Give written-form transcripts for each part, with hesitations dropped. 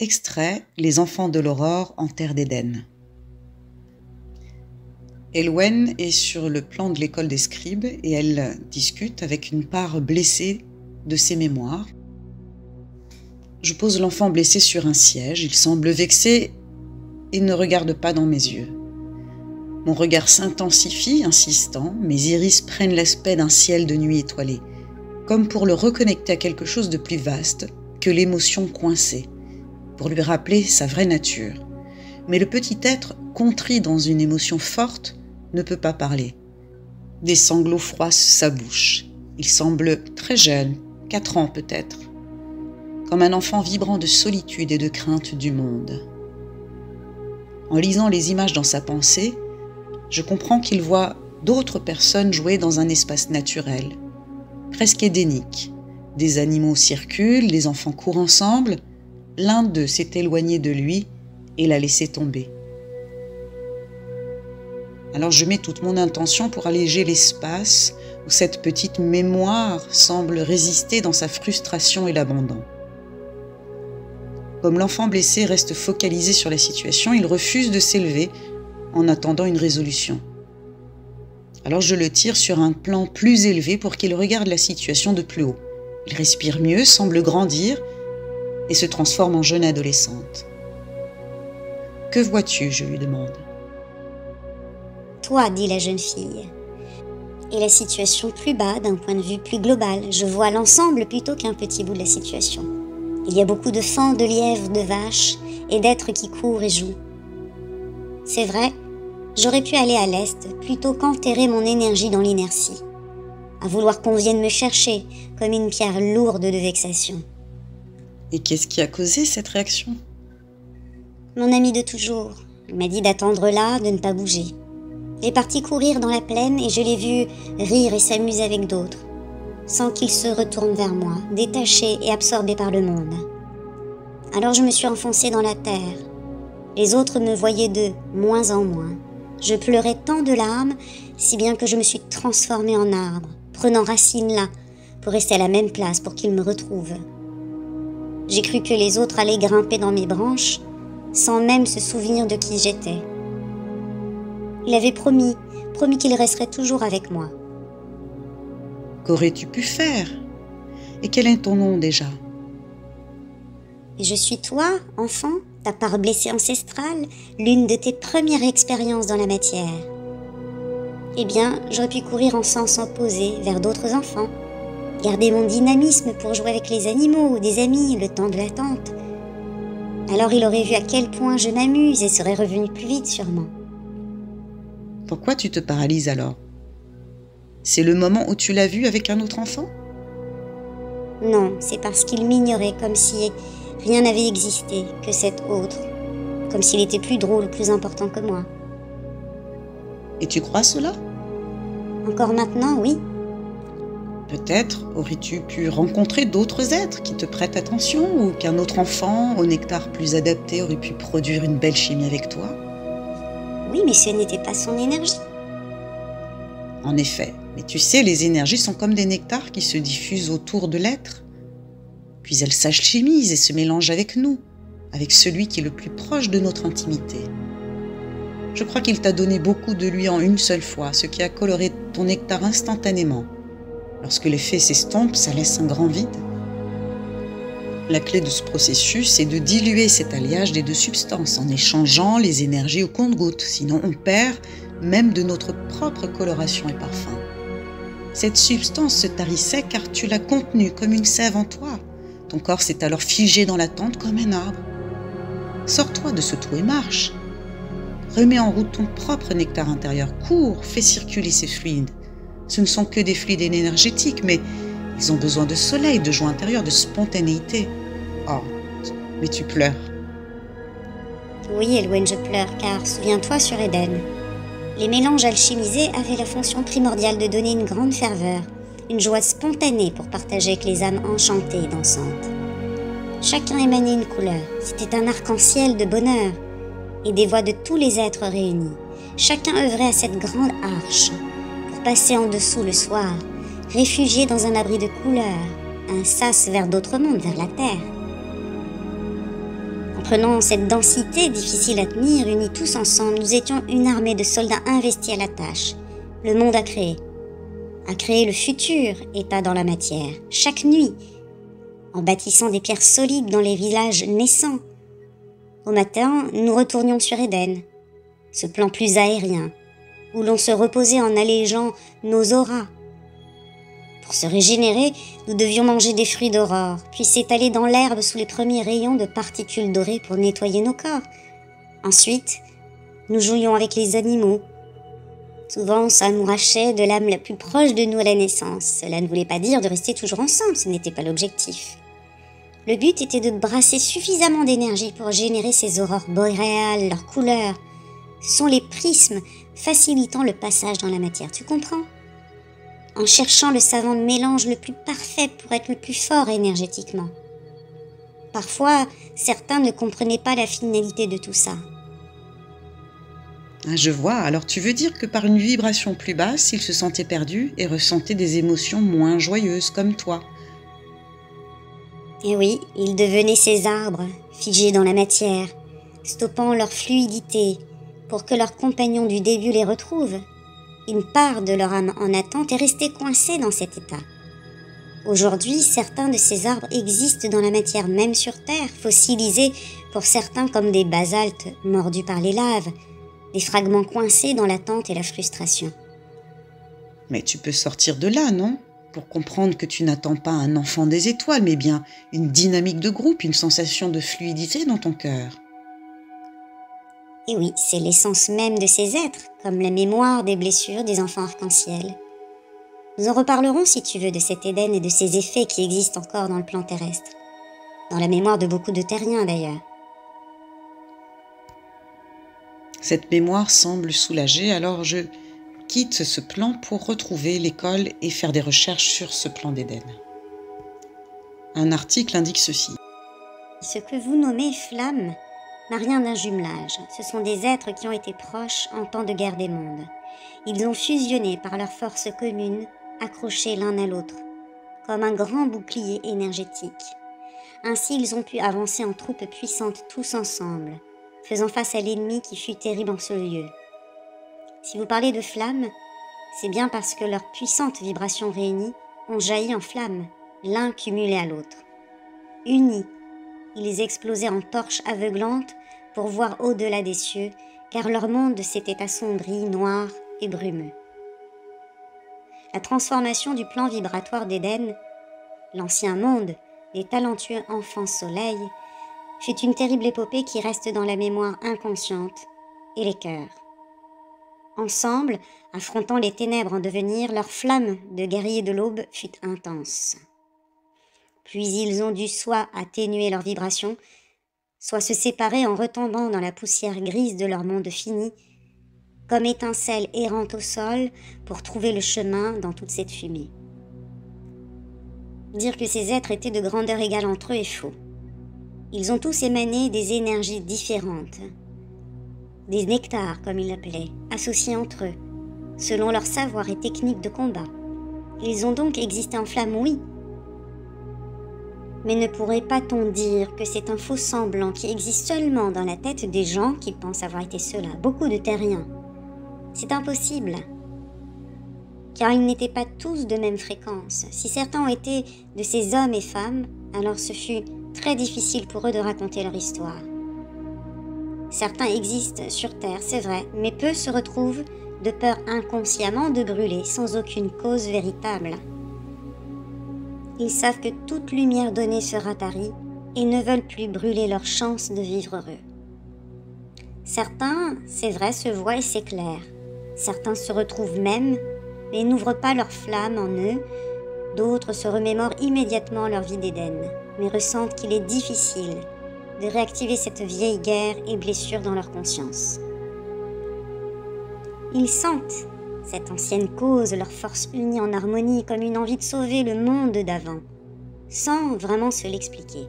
Extrait Les enfants de l'aurore en terre d'Éden. Elwen est sur le plan de l'école des scribes et elle discute avec une part blessée de ses mémoires. Je pose l'enfant blessé sur un siège, il semble vexé et ne regarde pas dans mes yeux. Mon regard s'intensifie, insistant, mes iris prennent l'aspect d'un ciel de nuit étoilé, comme pour le reconnecter à quelque chose de plus vaste que l'émotion coincée, pour lui rappeler sa vraie nature. Mais le petit être, contrit dans une émotion forte, ne peut pas parler. Des sanglots froissent sa bouche. Il semble très jeune, 4 ans peut-être, comme un enfant vibrant de solitude et de crainte du monde. En lisant les images dans sa pensée, je comprends qu'il voit d'autres personnes jouer dans un espace naturel, presque édénique. Des animaux circulent, les enfants courent ensemble. L'un d'eux s'est éloigné de lui et l'a laissé tomber. Alors je mets toute mon intention pour alléger l'espace où cette petite mémoire semble résister dans sa frustration et l'abandon. Comme l'enfant blessé reste focalisé sur la situation, il refuse de s'élever en attendant une résolution. Alors je le tire sur un plan plus élevé pour qu'il regarde la situation de plus haut. Il respire mieux, semble grandir et se transforme en jeune adolescente. « Que vois-tu » je lui demande. « Toi, dit la jeune fille. Et la situation plus bas, d'un point de vue plus global. Je vois l'ensemble plutôt qu'un petit bout de la situation. Il y a beaucoup de fans, de lièvres, de vaches et d'êtres qui courent et jouent. C'est vrai, j'aurais pu aller à l'est plutôt qu'enterrer mon énergie dans l'inertie, à vouloir qu'on vienne me chercher comme une pierre lourde de vexation. » Et qu'est-ce qui a causé cette réaction? Mon ami de toujours. Il m'a dit d'attendre là, de ne pas bouger. Il est parti courir dans la plaine et je l'ai vu rire et s'amuser avec d'autres, sans qu'il se retourne vers moi, détaché et absorbé par le monde. Alors je me suis enfoncée dans la terre. Les autres me voyaient de moins en moins. Je pleurais tant de larmes, si bien que je me suis transformée en arbre, prenant racine là, pour rester à la même place pour qu'ils me retrouvent. J'ai cru que les autres allaient grimper dans mes branches, sans même se souvenir de qui j'étais. Il avait promis qu'il resterait toujours avec moi. Qu'aurais-tu pu faire? Et quel est ton nom déjà? Et je suis toi, enfant, ta part blessée ancestrale, l'une de tes premières expériences dans la matière. Eh bien, j'aurais pu courir en sens opposé vers d'autres enfants, garder mon dynamisme pour jouer avec les animaux ou des amis le temps de l'attente. Alors il aurait vu à quel point je m'amuse et serait revenu plus vite sûrement. Pourquoi tu te paralyses alors? C'est le moment où tu l'as vu avec un autre enfant? Non, c'est parce qu'il m'ignorait comme si rien n'avait existé que cet autre, comme s'il était plus drôle ou plus important que moi. Et tu crois cela? Encore maintenant, oui. Peut-être aurais-tu pu rencontrer d'autres êtres qui te prêtent attention ou qu'un autre enfant au nectar plus adapté aurait pu produire une belle chimie avec toi? Oui, mais ce n'était pas son énergie. En effet, mais tu sais, les énergies sont comme des nectars qui se diffusent autour de l'être. Puis elles s'alchimisent et se mélangent avec nous, avec celui qui est le plus proche de notre intimité. Je crois qu'il t'a donné beaucoup de lui en une seule fois, ce qui a coloré ton nectar instantanément. Lorsque l'effet s'estompe, ça laisse un grand vide. La clé de ce processus est de diluer cet alliage des deux substances en échangeant les énergies au compte-gouttes, sinon on perd même de notre propre coloration et parfum. Cette substance se tarissait car tu l'as contenue comme une sève en toi. Ton corps s'est alors figé dans l'attente comme un arbre. Sors-toi de ce trou et marche. Remets en route ton propre nectar intérieur. Cours, fais circuler ces fluides. Ce ne sont que des fluides énergétiques, mais ils ont besoin de soleil, de joie intérieure, de spontanéité. Oh, mais tu pleures. Oui, Elwen, je pleure, car souviens-toi sur Éden. Les mélanges alchimisés avaient la fonction primordiale de donner une grande ferveur, une joie spontanée pour partager avec les âmes enchantées et dansantes. Chacun émanait une couleur, c'était un arc-en-ciel de bonheur, et des voix de tous les êtres réunis. Chacun œuvrait à cette grande arche, pour passer en dessous le soir, réfugié dans un abri de couleurs, un sas vers d'autres mondes, vers la terre. En prenant cette densité difficile à tenir, unis tous ensemble, nous étions une armée de soldats investis à la tâche. Le monde à créer le futur état dans la matière, chaque nuit, en bâtissant des pierres solides dans les villages naissants. Au matin, nous retournions sur Éden, ce plan plus aérien, où l'on se reposait en allégeant nos auras. Pour se régénérer, nous devions manger des fruits d'aurore, puis s'étaler dans l'herbe sous les premiers rayons de particules dorées pour nettoyer nos corps. Ensuite, nous jouions avec les animaux. Souvent, ça nous rachait de l'âme la plus proche de nous à la naissance. Cela ne voulait pas dire de rester toujours ensemble, ce n'était pas l'objectif. Le but était de brasser suffisamment d'énergie pour générer ces aurores boréales, leurs couleurs. Ce sont les prismes facilitant le passage dans la matière, tu comprends ? En cherchant le savant mélange le plus parfait pour être le plus fort énergétiquement. Parfois, certains ne comprenaient pas la finalité de tout ça. Ah, je vois, alors tu veux dire que par une vibration plus basse, ils se sentaient perdus et ressentaient des émotions moins joyeuses comme toi. Et oui, ils devenaient ces arbres, figés dans la matière, stoppant leur fluidité pour que leurs compagnons du début les retrouvent. Une part de leur âme en attente est restée coincée dans cet état. Aujourd'hui, certains de ces arbres existent dans la matière, même sur Terre, fossilisés pour certains comme des basaltes mordus par les laves, des fragments coincés dans l'attente et la frustration. Mais tu peux sortir de là, non ? Pour comprendre que tu n'attends pas un enfant des étoiles, mais bien une dynamique de groupe, une sensation de fluidité dans ton cœur. Et oui, c'est l'essence même de ces êtres, comme la mémoire des blessures des enfants arc-en-ciel. Nous en reparlerons si tu veux de cet Éden et de ses effets qui existent encore dans le plan terrestre. Dans la mémoire de beaucoup de terriens d'ailleurs. Cette mémoire semble soulagée, alors je quitte ce plan pour retrouver l'école et faire des recherches sur ce plan d'Éden. Un article indique ceci. Ce que vous nommez flamme n'a rien d'un jumelage. Ce sont des êtres qui ont été proches en temps de guerre des mondes. Ils ont fusionné par leur force commune, accrochés l'un à l'autre, comme un grand bouclier énergétique. Ainsi, ils ont pu avancer en troupes puissantes tous ensemble, faisant face à l'ennemi qui fut terrible en ce lieu. Si vous parlez de flammes, c'est bien parce que leurs puissantes vibrations réunies ont jailli en flammes, l'un cumulé à l'autre. Unis, ils explosaient en torches aveuglantes pour voir au-delà des cieux, car leur monde s'était assombri, noir et brumeux. La transformation du plan vibratoire d'Éden, l'ancien monde des talentueux enfants soleil, fut une terrible épopée qui reste dans la mémoire inconsciente et les cœurs. Ensemble, affrontant les ténèbres en devenir, leur flamme de guerriers de l'aube fut intense. Puis ils ont dû soit atténuer leurs vibrations, soit se séparer en retombant dans la poussière grise de leur monde fini, comme étincelles errantes au sol pour trouver le chemin dans toute cette fumée. Dire que ces êtres étaient de grandeur égale entre eux est faux. Ils ont tous émané des énergies différentes, des nectars comme ils l'appelaient, associés entre eux, selon leur savoir et technique de combat. Ils ont donc existé en flamme, oui. Mais ne pourrait-on dire que c'est un faux semblant qui existe seulement dans la tête des gens qui pensent avoir été cela, beaucoup de terriens? C'est impossible, car ils n'étaient pas tous de même fréquence. Si certains ont été de ces hommes et femmes, alors ce fut très difficile pour eux de raconter leur histoire. Certains existent sur Terre, c'est vrai, mais peu se retrouvent de peur inconsciemment de brûler sans aucune cause véritable. Ils savent que toute lumière donnée sera tarie et ne veulent plus brûler leur chance de vivre heureux. Certains, c'est vrai, se voient et s'éclairent. Certains se retrouvent même, mais n'ouvrent pas leur flamme en eux. D'autres se remémorent immédiatement leur vie d'Éden, mais ressentent qu'il est difficile de réactiver cette vieille guerre et blessure dans leur conscience. Ils sentent cette ancienne cause, leur force unie en harmonie, comme une envie de sauver le monde d'avant, sans vraiment se l'expliquer.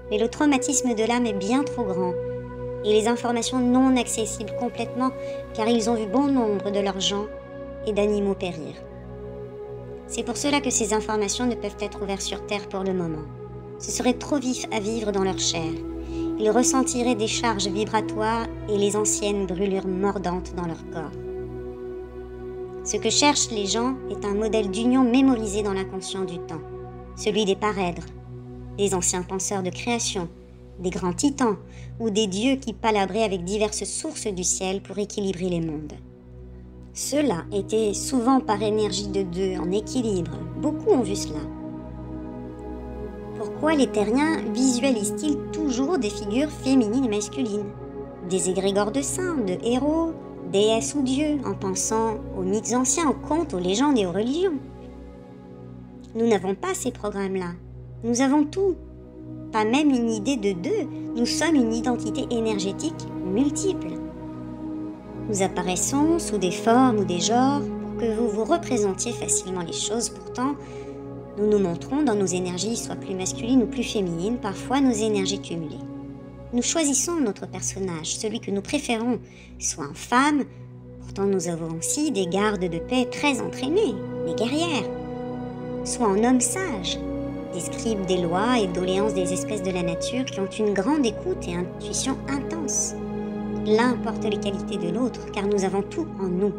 Mais le traumatisme de l'âme est bien trop grand, et les informations non accessibles complètement, car ils ont vu bon nombre de leurs gens et d'animaux périr. C'est pour cela que ces informations ne peuvent être ouvertes sur Terre pour le moment. Ce serait trop vif à vivre dans leur chair. ils ressentiraient des charges vibratoires et les anciennes brûlures mordantes dans leur corps. Ce que cherchent les gens est un modèle d'union mémorisé dans l'inconscient du temps, celui des parèdres, des anciens penseurs de création, des grands titans ou des dieux qui palabraient avec diverses sources du ciel pour équilibrer les mondes. Cela était souvent par énergie de deux, en équilibre. Beaucoup ont vu cela. Pourquoi les terriens visualisent-ils toujours des figures féminines et masculines, des égrégores de saints, de héros, déesses ou dieux, en pensant aux mythes anciens, aux contes, aux légendes et aux religions? Nous n'avons pas ces programmes-là. Nous avons tout. Pas même une idée de deux. Nous sommes une identité énergétique multiple. Nous apparaissons sous des formes ou des genres pour que vous vous représentiez facilement les choses. Pourtant, nous nous montrons dans nos énergies, soit plus masculines ou plus féminines, parfois nos énergies cumulées. Nous choisissons notre personnage, celui que nous préférons, soit en femme. Pourtant, nous avons aussi des gardes de paix très entraînés, des guerrières, soit en homme sage, des scribes des lois et doléances des espèces de la nature qui ont une grande écoute et intuition intense. L'un porte les qualités de l'autre, car nous avons tout en nous.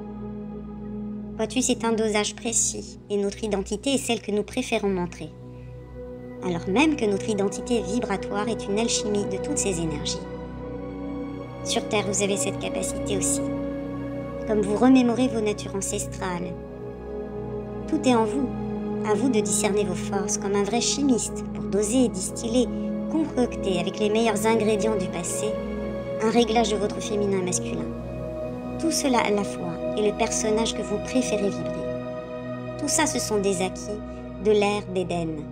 Vois-tu, c'est un dosage précis, et notre identité est celle que nous préférons montrer. Alors même que notre identité vibratoire est une alchimie de toutes ces énergies. Sur Terre, vous avez cette capacité aussi. Comme vous remémorez vos natures ancestrales. Tout est en vous. À vous de discerner vos forces comme un vrai chimiste pour doser, distiller, concocter avec les meilleurs ingrédients du passé un réglage de votre féminin masculin. Tout cela à la fois est le personnage que vous préférez vibrer. Tout ça, ce sont des acquis de l'ère d'Éden.